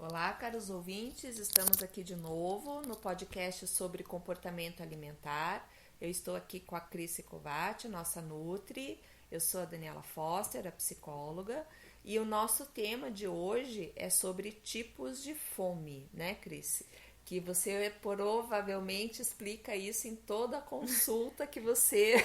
Olá, caros ouvintes, estamos aqui de novo no podcast sobre comportamento alimentar. Eu estou aqui com a Cris Covatti, nossa Nutri. Eu sou a Daniela Foster, a psicóloga. E o nosso tema de hoje é sobre tipos de fome, né, Cris? Que você provavelmente explica isso em toda a consulta que você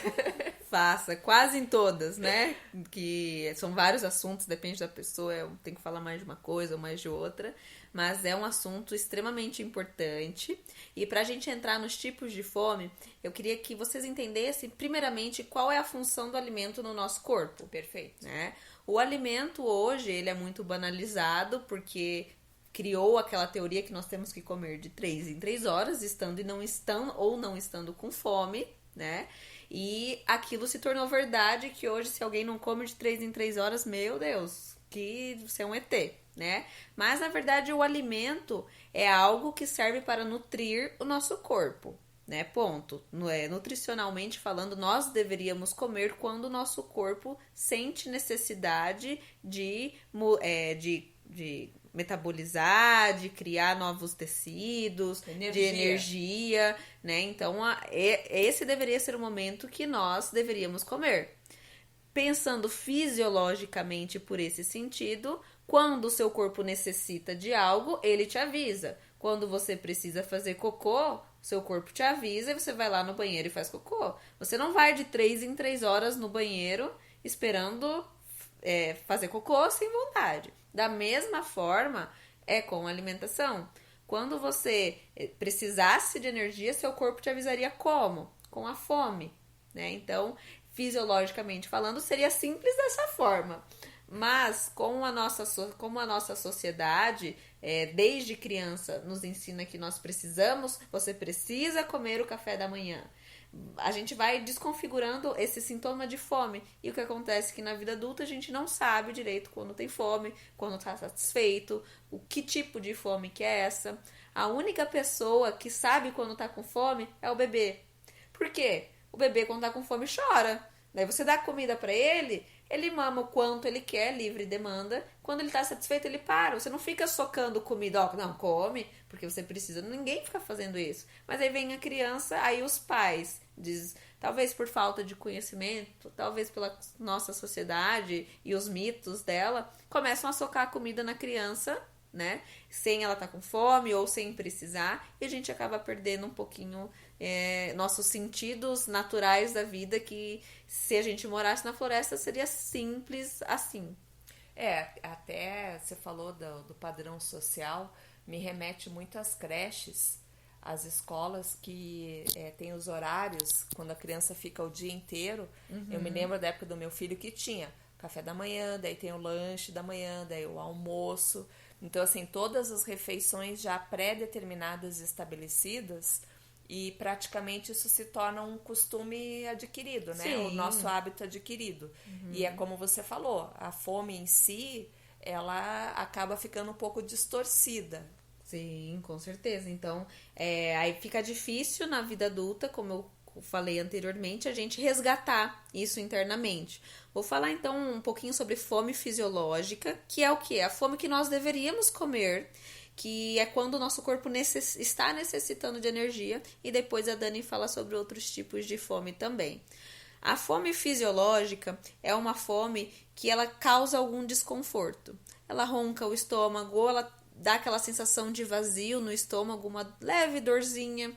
faça, quase em todas, né? Que são vários assuntos, depende da pessoa, eu tenho que falar mais de uma coisa ou mais de outra, mas é um assunto extremamente importante. E pra gente entrar nos tipos de fome, eu queria que vocês entendessem, primeiramente, qual é a função do alimento no nosso corpo. Perfeito. Né? O alimento hoje, ele é muito banalizado, porque criou aquela teoria que nós temos que comer de 3 em 3 horas, estando e não estando, ou não estando com fome, né? E aquilo se tornou verdade, que hoje se alguém não come de 3 em 3 horas, meu Deus, que você é um ET, né? Mas na verdade o alimento é algo que serve para nutrir o nosso corpo, né? Ponto. Nutricionalmente falando, nós deveríamos comer quando o nosso corpo sente necessidade de metabolizar, de criar novos tecidos, de energia, né? Então, esse deveria ser o momento que nós deveríamos comer. Pensando fisiologicamente por esse sentido, quando o seu corpo necessita de algo, ele te avisa. Quando você precisa fazer cocô, seu corpo te avisa e você vai lá no banheiro e faz cocô. Você não vai de 3 em 3 horas no banheiro esperando fazer cocô sem vontade. Da mesma forma, é com a alimentação. Quando você precisasse de energia, seu corpo te avisaria como? Com a fome, né? Então, fisiologicamente falando, seria simples dessa forma. Mas, como a nossa sociedade, desde criança, nos ensina que você precisa comer o café da manhã. A gente vai desconfigurando esse sintoma de fome. E o que acontece é que na vida adulta a gente não sabe direito quando tem fome, quando está satisfeito, o que tipo de fome que é essa. A única pessoa que sabe quando está com fome é o bebê. Por quê? O bebê quando está com fome chora. Daí você dá comida para ele, ele mama o quanto ele quer, livre demanda. Quando ele tá satisfeito, ele para. Você não fica socando comida, ó, não, come, porque você precisa. Ninguém fica fazendo isso. Mas aí vem a criança, aí os pais talvez por falta de conhecimento, talvez pela nossa sociedade e os mitos dela, começam a socar a comida na criança, né? Sem ela estar com fome ou sem precisar, e a gente acaba perdendo um pouquinho nossos sentidos naturais da vida, que se a gente morasse na floresta seria simples assim. Até você falou do padrão social, me remete muito às creches, às escolas que tem os horários, quando a criança fica o dia inteiro. Eu me lembro da época do meu filho que tinha café da manhã, daí tem o lanche da manhã, daí o almoço. Então, assim, todas as refeições já pré-determinadas e estabelecidas, e praticamente isso se torna um costume adquirido, né? Sim. O nosso hábito adquirido. E é como você falou, a fome em si, ela acaba ficando um pouco distorcida. Sim, com certeza. Então, aí fica difícil na vida adulta, como eu falei anteriormente, a gente resgatar isso internamente. Vou falar então um pouquinho sobre fome fisiológica, que é o quê? A fome que nós deveríamos comer, que é quando o nosso corpo está necessitando de energia, e depois a Dani fala sobre outros tipos de fome também. A fome fisiológica é uma fome que ela causa algum desconforto. Ela ronca o estômago, ou ela dá aquela sensação de vazio no estômago, uma leve dorzinha,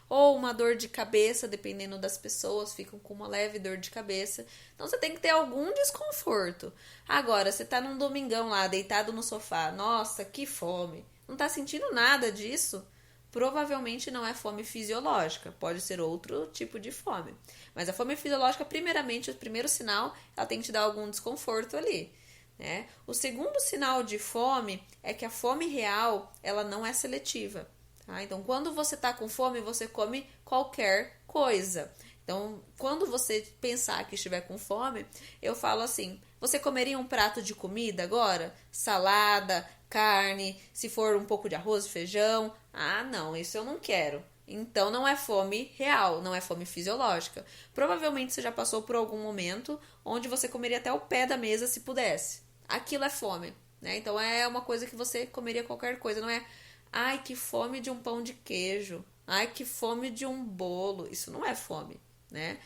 ou uma dor de cabeça, dependendo das pessoas, ficam com uma leve dor de cabeça. Então você tem que ter algum desconforto. Agora, você tá num domingão lá, deitado no sofá, nossa, que fome, não tá sentindo nada disso, provavelmente não é fome fisiológica, pode ser outro tipo de fome. Mas a fome fisiológica, primeiramente, o primeiro sinal, ela tem que te dar algum desconforto ali, né? O segundo sinal de fome é que a fome real, ela não é seletiva. Tá? Então, quando você tá com fome, você come qualquer coisa. Então, quando você pensar que estiver com fome, eu falo assim, você comeria um prato de comida agora? Salada, carne, se for um pouco de arroz e feijão. Ah, não, isso eu não quero. Então não é fome real, não é fome fisiológica. Provavelmente você já passou por algum momento onde você comeria até o pé da mesa se pudesse. Aquilo é fome. né? Então é uma coisa que você comeria qualquer coisa, não é, ai, que fome de um pão de queijo, ai, que fome de um bolo. Isso não é fome, né?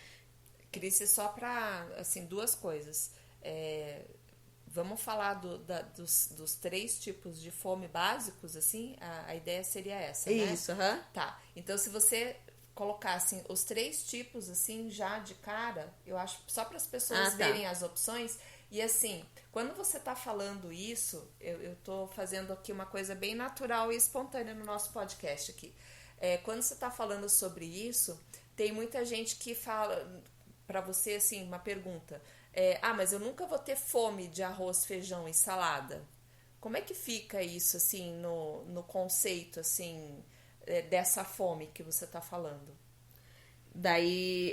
Cris, só para, assim, duas coisas. Vamos falar dos 3 tipos de fome básicos, assim? A ideia seria essa, né? Isso, aham. Tá, então se você colocar, assim, os 3 tipos, assim, já de cara, eu acho, só para as pessoas verem as opções. E, assim, quando você tá falando isso, eu tô fazendo aqui uma coisa bem natural e espontânea no nosso podcast aqui. Quando você tá falando sobre isso, tem muita gente que fala para você, assim, uma pergunta. Mas eu nunca vou ter fome de arroz, feijão e salada. Como é que fica isso, assim, no conceito, assim, dessa fome que você tá falando?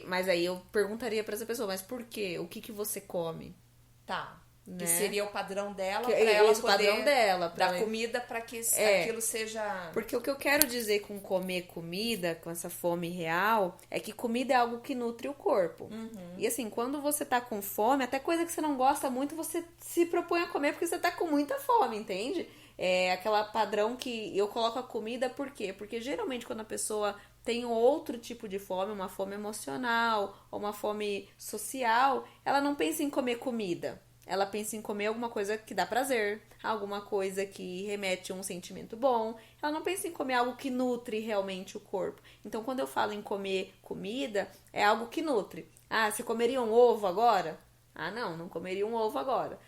Mas aí eu perguntaria pra essa pessoa, mas por quê? O que você come? Tá. Né? Que seria o padrão dela, para ela poder padrão dela, dar comida para que aquilo seja... Porque o que eu quero dizer com comer comida, com essa fome real, é que comida é algo que nutre o corpo. Uhum. E assim, quando você tá com fome, até coisa que você não gosta muito, você se propõe a comer porque você tá com muita fome, entende? É aquela padrão que eu coloco a comida, por quê? Porque geralmente quando a pessoa tem outro tipo de fome, uma fome emocional ou uma fome social, ela não pensa em comer comida. Ela pensa em comer alguma coisa que dá prazer, alguma coisa que remete a um sentimento bom. Ela não pensa em comer algo que nutre realmente o corpo. Então, quando eu falo em comer comida, é algo que nutre. Ah, você comeria um ovo agora? Ah, não comeria um ovo agora.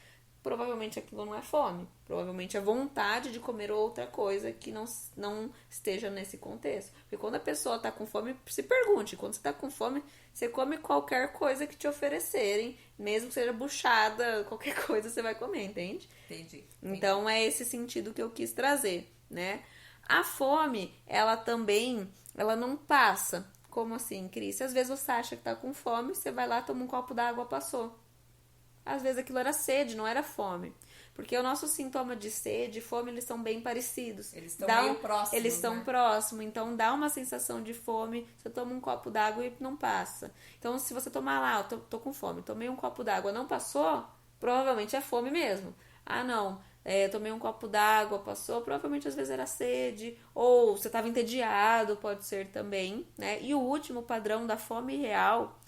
Provavelmente aquilo não é fome. Provavelmente é vontade de comer outra coisa que não esteja nesse contexto. Porque quando a pessoa está com fome, se pergunte. Quando você está com fome, você come qualquer coisa que te oferecerem. Mesmo que seja buchada, qualquer coisa você vai comer, entende? Entendi. Então é esse sentido que eu quis trazer, né? A fome, ela também, ela não passa. Como assim, Cris? Às vezes você acha que tá com fome, você vai lá, toma um copo d'água, passou. Às vezes aquilo era sede, não era fome. Porque o nosso sintoma de sede e fome, eles são bem parecidos. Eles estão meio próximos, Eles estão próximos, então dá uma sensação de fome. Você toma um copo d'água e não passa. Então, se você tomar lá, eu tô com fome, tomei um copo d'água, não passou, provavelmente é fome mesmo. Ah, não, tomei um copo d'água, passou, provavelmente às vezes era sede. Ou você estava entediado, pode ser também, né? E o último padrão da fome real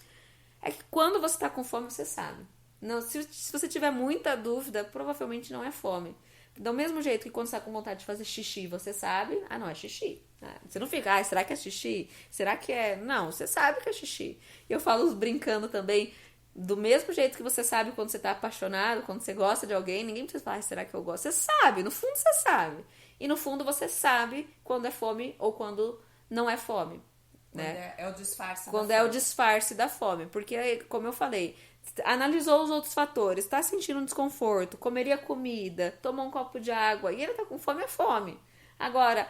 é que quando você está com fome, você sabe. Não, se você tiver muita dúvida, provavelmente não é fome. Do mesmo jeito que quando você está com vontade de fazer xixi, você sabe, não, é xixi. Você não fica, será que é xixi? Será que é... Não, você sabe que é xixi. Eu falo brincando também, do mesmo jeito que você sabe quando você está apaixonado, quando você gosta de alguém, ninguém precisa falar, será que eu gosto? Você sabe, no fundo você sabe. E no fundo você sabe quando é fome ou quando não é fome. Né? É o disfarce quando é o disfarce da fome. Porque, como eu falei, analisou os outros fatores, tá sentindo um desconforto, comeria comida, tomou um copo de água e ele tá com fome, é fome. Agora,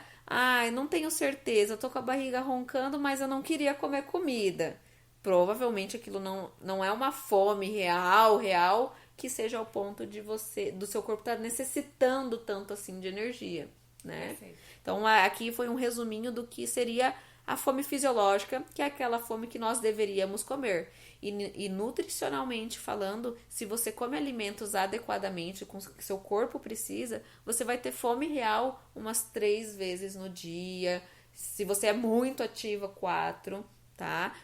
não tenho certeza, tô com a barriga roncando, mas eu não queria comer comida. Provavelmente aquilo não é uma fome real, que seja ao ponto do seu corpo estar necessitando tanto assim de energia, né? Perfeito. Então, aqui foi um resuminho do que seria a fome fisiológica, que é aquela fome que nós deveríamos comer. E nutricionalmente falando, se você come alimentos adequadamente, com o que seu corpo precisa, você vai ter fome real umas 3 vezes no dia. Se você é muito ativa, 4, tá?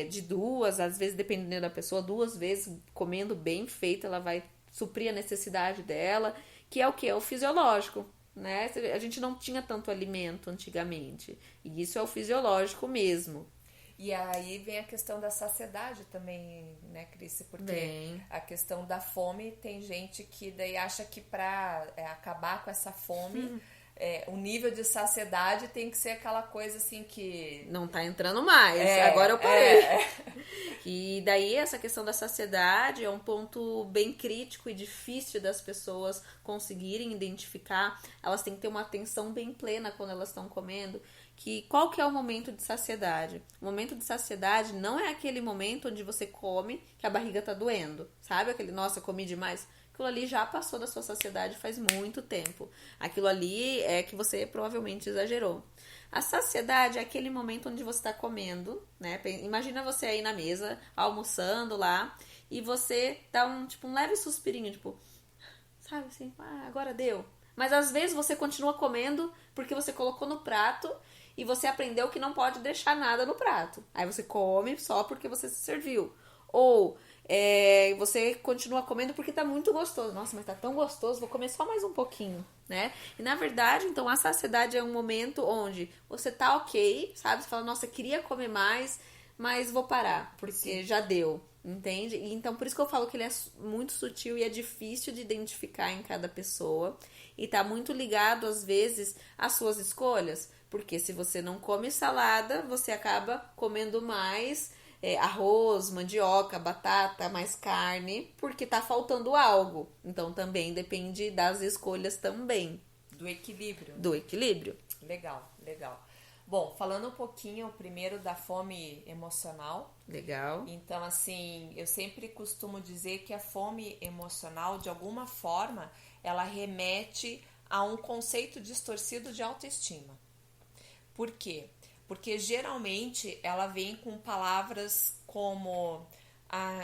De 2, às vezes, dependendo da pessoa, 2 vezes, comendo bem feito, ela vai suprir a necessidade dela, que é o que? É o fisiológico. Né? A gente não tinha tanto alimento antigamente. E isso é o fisiológico mesmo. E aí vem a questão da saciedade também, né, Cris? Porque a questão da fome, tem gente que daí acha que para acabar com essa fome, o nível de saciedade tem que ser aquela coisa assim que... Não tá entrando mais, agora eu parei. E daí essa questão da saciedade é um ponto bem crítico e difícil das pessoas conseguirem identificar. Elas têm que ter uma atenção bem plena quando elas estão comendo. Qual que é o momento de saciedade? O momento de saciedade não é aquele momento onde você come que a barriga tá doendo. Sabe aquele, nossa, comi demais? Aquilo ali já passou da sua saciedade faz muito tempo. Aquilo ali é que você provavelmente exagerou. A saciedade é aquele momento onde você está comendo, né? Imagina você aí na mesa, almoçando lá, e você dá um leve suspirinho, sabe assim, agora deu. Mas às vezes você continua comendo porque você colocou no prato e você aprendeu que não pode deixar nada no prato. Aí você come só porque você se serviu. Ou você continua comendo porque tá muito gostoso. Nossa, mas tá tão gostoso, vou comer só mais um pouquinho, né? E na verdade, então, a saciedade é um momento onde você tá ok, sabe? Você fala, nossa, queria comer mais, mas vou parar, porque já deu, entende? E então, por isso que eu falo que ele é muito sutil e é difícil de identificar em cada pessoa. E tá muito ligado, às vezes, às suas escolhas. Porque se você não come salada, você acaba comendo mais arroz, mandioca, batata, mais carne, porque tá faltando algo. Então também depende das escolhas também. Do equilíbrio. Do equilíbrio. Legal, legal. Bom, falando um pouquinho primeiro da fome emocional. Legal. Então, assim, eu sempre costumo dizer que a fome emocional, de alguma forma, ela remete a um conceito distorcido de autoestima. Por quê? Porque geralmente ela vem com palavras como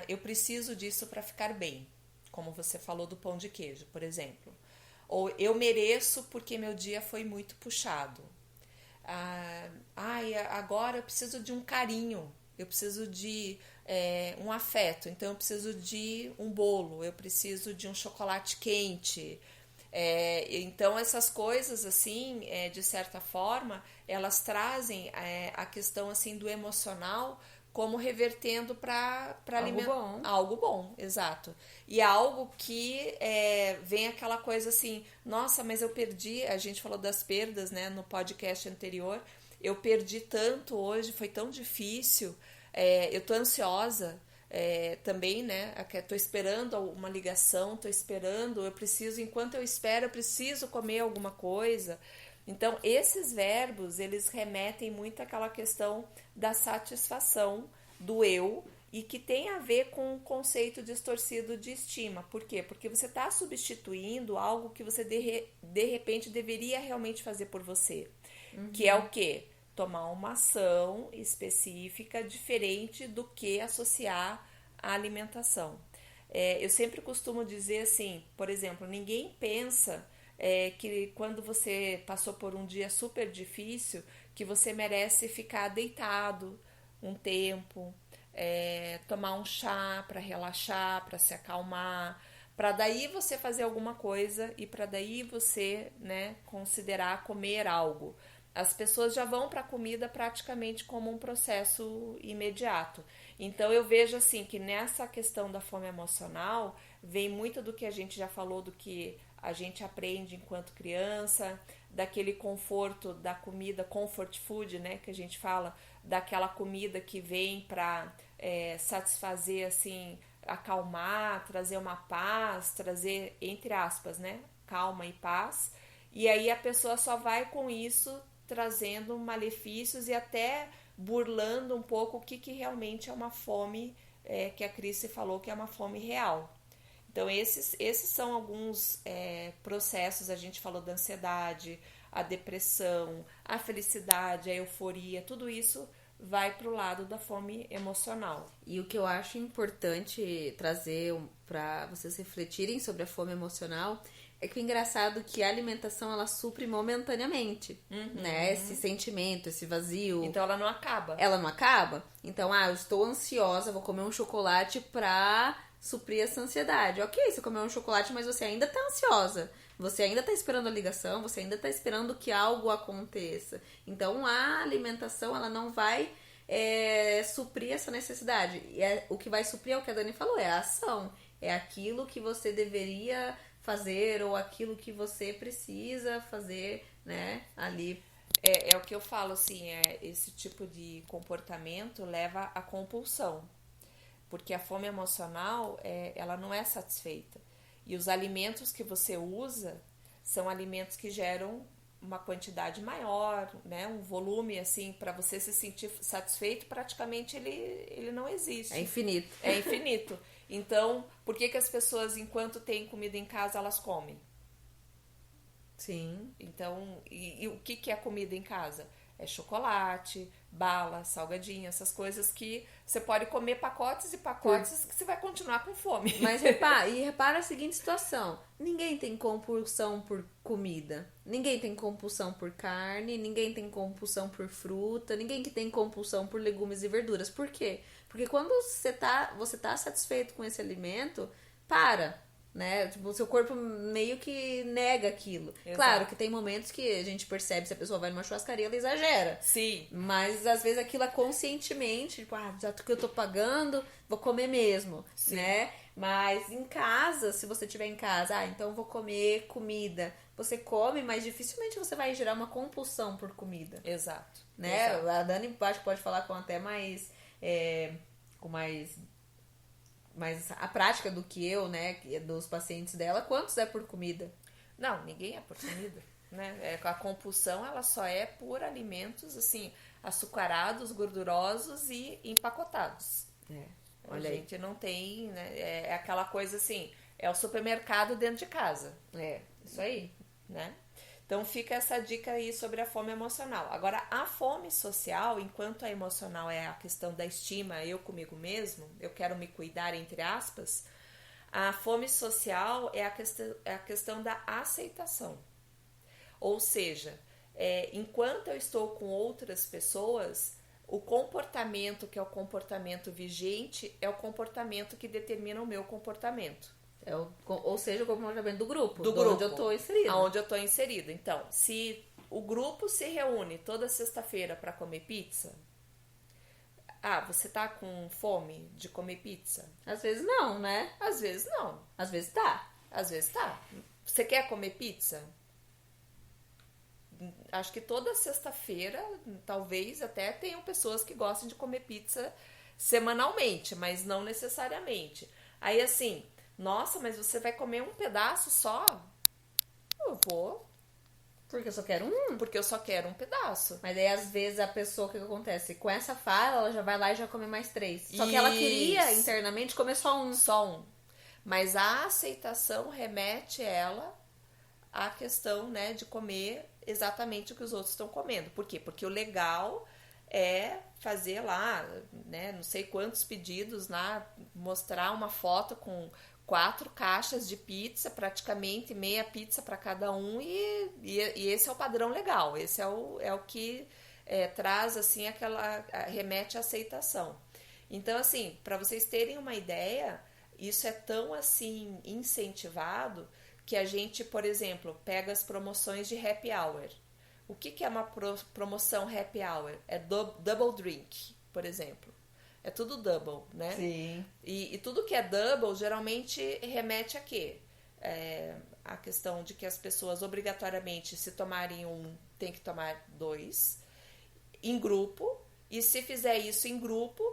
eu preciso disso para ficar bem, como você falou do pão de queijo, por exemplo. Ou eu mereço porque meu dia foi muito puxado. Agora eu preciso de um carinho, eu preciso de um afeto, então eu preciso de um bolo, eu preciso de um chocolate quente. Então essas coisas assim, de certa forma, elas trazem a questão assim do emocional como revertendo para alimentar algo bom, exato. E algo que vem aquela coisa assim, nossa, mas eu perdi, a gente falou das perdas, né, no podcast anterior, eu perdi tanto hoje, foi tão difícil, eu tô ansiosa, também, né, tô esperando uma ligação, tô esperando, enquanto eu espero, eu preciso comer alguma coisa. Então, esses verbos, eles remetem muito àquela questão da satisfação do eu e que tem a ver com o conceito distorcido de estima. Por quê? Porque você está substituindo algo que você, de repente, deveria realmente fazer por você. Uhum. Que é o quê? Tomar uma ação específica diferente do que associar à alimentação. Eu sempre costumo dizer assim, por exemplo, ninguém pensa que quando você passou por um dia super difícil, que você merece ficar deitado um tempo, tomar um chá para relaxar, para se acalmar, para daí você fazer alguma coisa e para daí você, né, considerar comer algo. As pessoas já vão para a comida praticamente como um processo imediato. Então eu vejo assim que nessa questão da fome emocional vem muito do que a gente já falou, do que a gente aprende enquanto criança, daquele conforto da comida, comfort food, né, que a gente fala, daquela comida que vem para satisfazer, assim, acalmar, trazer uma paz, trazer, entre aspas, né, calma e paz. E aí a pessoa só vai com isso trazendo malefícios e até burlando um pouco o que realmente é uma fome, que a Cris falou que é uma fome real. Então esses são alguns processos. A gente falou da ansiedade, a depressão, a felicidade, a euforia, tudo isso vai para o lado da fome emocional. E o que eu acho importante trazer para vocês refletirem sobre a fome emocional é que o engraçado é que a alimentação ela supre momentaneamente, né? Esse sentimento, esse vazio. Então ela não acaba. Ela não acaba. Então, eu estou ansiosa, vou comer um chocolate pra suprir essa ansiedade. Ok, você comeu um chocolate, mas você ainda tá ansiosa. Você ainda tá esperando a ligação, você ainda tá esperando que algo aconteça. Então, a alimentação, ela não vai suprir essa necessidade. E o que vai suprir é o que a Dani falou, é a ação. É aquilo que você deveria fazer ou aquilo que você precisa fazer, né, ali. É o que eu falo, assim, esse tipo de comportamento leva à compulsão, porque a fome emocional, ela não é satisfeita. E os alimentos que você usa são alimentos que geram uma quantidade maior, né, um volume, assim, para você se sentir satisfeito, praticamente ele não existe. É infinito. É infinito. Então, por que as pessoas, enquanto têm comida em casa, elas comem? Sim. Então, e o que é comida em casa? É chocolate, bala, salgadinho, essas coisas que você pode comer pacotes e pacotes que você vai continuar com fome. Mas repara a seguinte situação. ninguém tem compulsão por comida. Ninguém tem compulsão por carne, ninguém tem compulsão por fruta, ninguém que tem compulsão por legumes e verduras. Por quê? Porque quando você tá satisfeito com esse alimento, né? Tipo, o seu corpo meio que nega aquilo. Exato. Claro que tem momentos que a gente percebe, se a pessoa vai numa churrascaria, ela exagera. Sim. Mas às vezes aquilo é conscientemente, tipo, já que eu tô pagando, vou comer mesmo. Sim. Né? Mas em casa, se você estiver em casa, então vou comer comida. Você come, mas dificilmente você vai gerar uma compulsão por comida. Exato. Né? Exato. A Dani acho que pode falar com até mais... com mais a prática do que eu, né, dos pacientes dela, quantos é por comida? Não, ninguém é por comida, né? A compulsão, ela só é por alimentos, assim, açucarados, gordurosos e empacotados. Olha a gente não tem, né? É aquela coisa assim, é o supermercado dentro de casa. Isso aí, né? Então fica essa dica aí sobre a fome emocional. Agora, a fome social, enquanto a emocional é a questão da estima, eu comigo mesmo, eu quero me cuidar, entre aspas, a fome social é a questão da aceitação. Ou seja, enquanto eu estou com outras pessoas, o comportamento que é o comportamento vigente é o comportamento que determina o meu comportamento. Ou seja, o comportamento do grupo. Onde eu tô inserida. Aonde eu tô inserida. Então, se o grupo se reúne toda sexta-feira para comer pizza, você tá com fome de comer pizza? Às vezes não, né? Às vezes não. Às vezes tá. Às vezes tá. Você quer comer pizza? Acho que toda sexta-feira, talvez até tenham pessoas que gostem de comer pizza semanalmente, mas não necessariamente. Aí assim... Nossa, mas você vai comer um pedaço só? Eu vou. Porque eu só quero um. Porque eu só quero um pedaço. Mas aí, às vezes, a pessoa, o que acontece? Com essa fala, ela já vai lá e já come mais 3. Só que ela queria, internamente, comer só um. Só um. Mas a aceitação remete ela à questão, né, de comer exatamente o que os outros estão comendo. Por quê? Porque o legal... é fazer lá, né, não sei quantos pedidos lá, mostrar uma foto com 4 caixas de pizza, praticamente meia pizza para cada um, e esse é o padrão legal, esse é o que traz, assim, remete à aceitação. Então, assim, para vocês terem uma ideia, isso é tão, assim, incentivado que a gente, por exemplo, pega as promoções de happy hour. O que é uma promoção happy hour? É double drink, por exemplo. É tudo double, né? Sim. E tudo que é double geralmente remete a quê? A questão de que as pessoas obrigatoriamente, se tomarem um, tem que tomar 2 em grupo. E se fizer isso em grupo,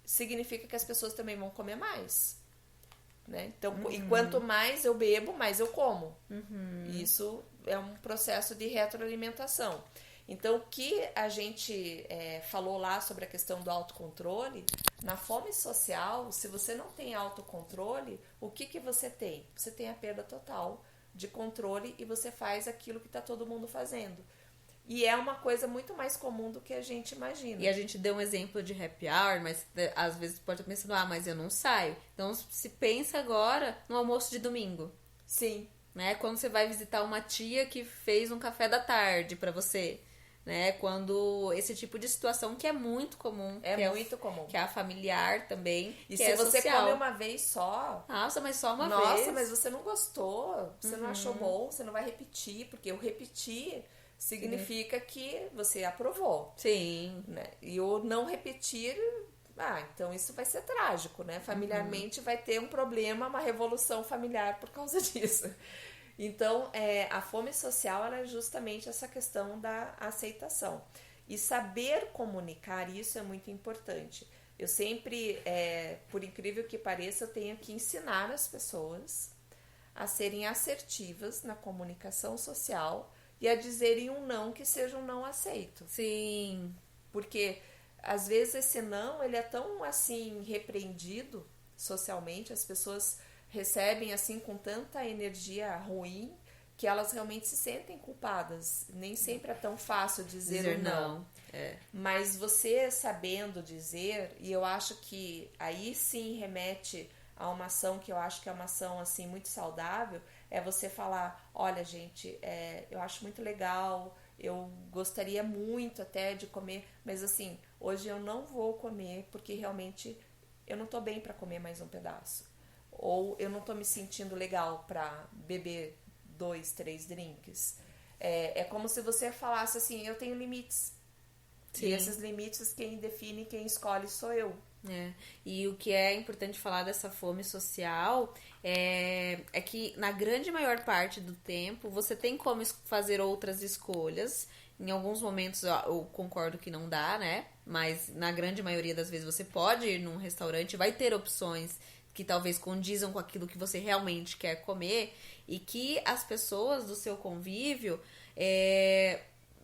significa que as pessoas também vão comer mais. Né? Então, e quanto mais eu bebo, mais eu como. Isso é um processo de retroalimentação. Então, o que a gente falou lá sobre a questão do autocontrole, na fome social, se você não tem autocontrole, o que você tem? Você tem a perda total de controle e você faz aquilo que está todo mundo fazendo. E é uma coisa muito mais comum do que a gente imagina. E a gente deu um exemplo de happy hour, mas às vezes pode estar pensando, mas eu não saio. Então, se pensa agora no almoço de domingo. Sim. Né? Quando você vai visitar uma tia que fez um café da tarde pra você. Né? Quando esse tipo de situação que é muito comum. Muito comum. Que é a familiar também. E se você come uma vez só... Nossa, mas só uma vez. Nossa, mas você não gostou. Você não achou bom. Você não vai repetir. Porque eu repetir... significa que você aprovou. Sim. Né? E o não repetir, então isso vai ser trágico, né? Familiarmente vai ter um problema, uma revolução familiar por causa disso. Então, a fome social ela é justamente essa questão da aceitação. E saber comunicar isso é muito importante. Eu sempre, por incrível que pareça, eu tenho que ensinar as pessoas a serem assertivas na comunicação social e a dizerem um não que seja um não aceito. Sim. Porque, às vezes, esse não, ele é tão, assim, repreendido socialmente, as pessoas recebem, assim, com tanta energia ruim, que elas realmente se sentem culpadas. Nem sempre é tão fácil dizer um não. Mas você sabendo dizer, e eu acho que aí sim remete a uma ação que eu acho que é uma ação, assim, muito saudável, é você falar, olha, gente, eu acho muito legal, eu gostaria muito até de comer, mas assim, hoje eu não vou comer porque realmente eu não tô bem para comer mais um pedaço. Ou eu não tô me sentindo legal para beber 2, 3 drinks. É como se você falasse assim, eu tenho limites. Sim. E esses limites, quem define, quem escolhe sou eu. E o que é importante falar dessa fome social é que na grande maior parte do tempo você tem como fazer outras escolhas. Em alguns momentos eu concordo que não dá, né? Mas na grande maioria das vezes você pode ir num restaurante, vai ter opções que talvez condizam com aquilo que você realmente quer comer e que as pessoas do seu convívio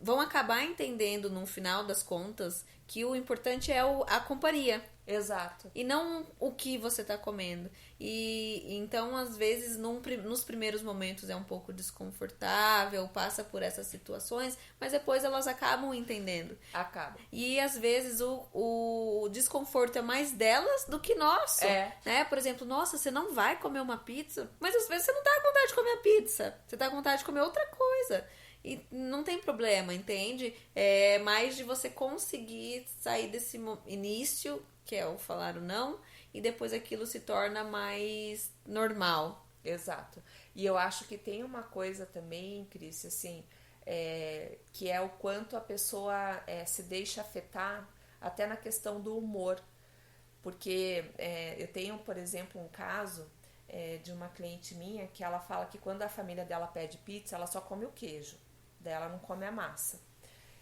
vão acabar entendendo no final das contas que o importante é a companhia. Exato. E não o que você tá comendo. E então, às vezes, nos primeiros momentos é um pouco desconfortável, passa por essas situações, mas depois elas acabam entendendo. Acaba. E às vezes o desconforto é mais delas do que nosso. Né? Por exemplo, nossa, você não vai comer uma pizza, mas às vezes você não tá com vontade de comer a pizza. Você tá com vontade de comer outra coisa. E não tem problema, entende? É mais de você conseguir sair desse início, que é o falar o não, e depois aquilo se torna mais normal. Exato. E eu acho que tem uma coisa também, Cris, assim, que é o quanto a pessoa se deixa afetar até na questão do humor. Porque eu tenho, por exemplo, um caso de uma cliente minha que ela fala que quando a família dela pede pizza, ela só come o queijo. Daí ela não come a massa.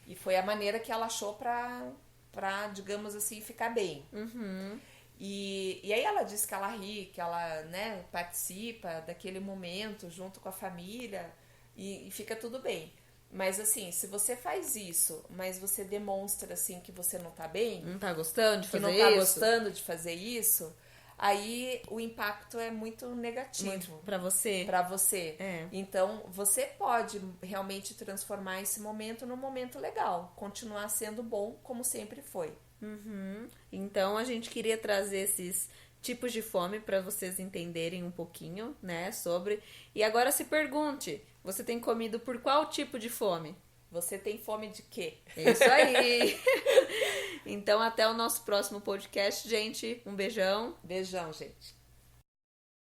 E foi a maneira que ela achou pra digamos assim, ficar bem. Uhum. E aí ela diz que ela ri, que ela, né, participa daquele momento junto com a família e fica tudo bem. Mas assim, se você faz isso, mas você demonstra assim que você não tá bem, não tá gostando de fazer isso, que não tá gostando de fazer isso, aí o impacto é muito negativo pra você. Então você pode realmente transformar esse momento num momento legal, continuar sendo bom como sempre foi. Uhum. Então a gente queria trazer esses tipos de fome para vocês entenderem um pouquinho, né, sobre. E agora se pergunte, você tem comido por qual tipo de fome? Você tem fome de quê? É isso aí. Então até o nosso próximo podcast, gente. Um beijão. Beijão, gente.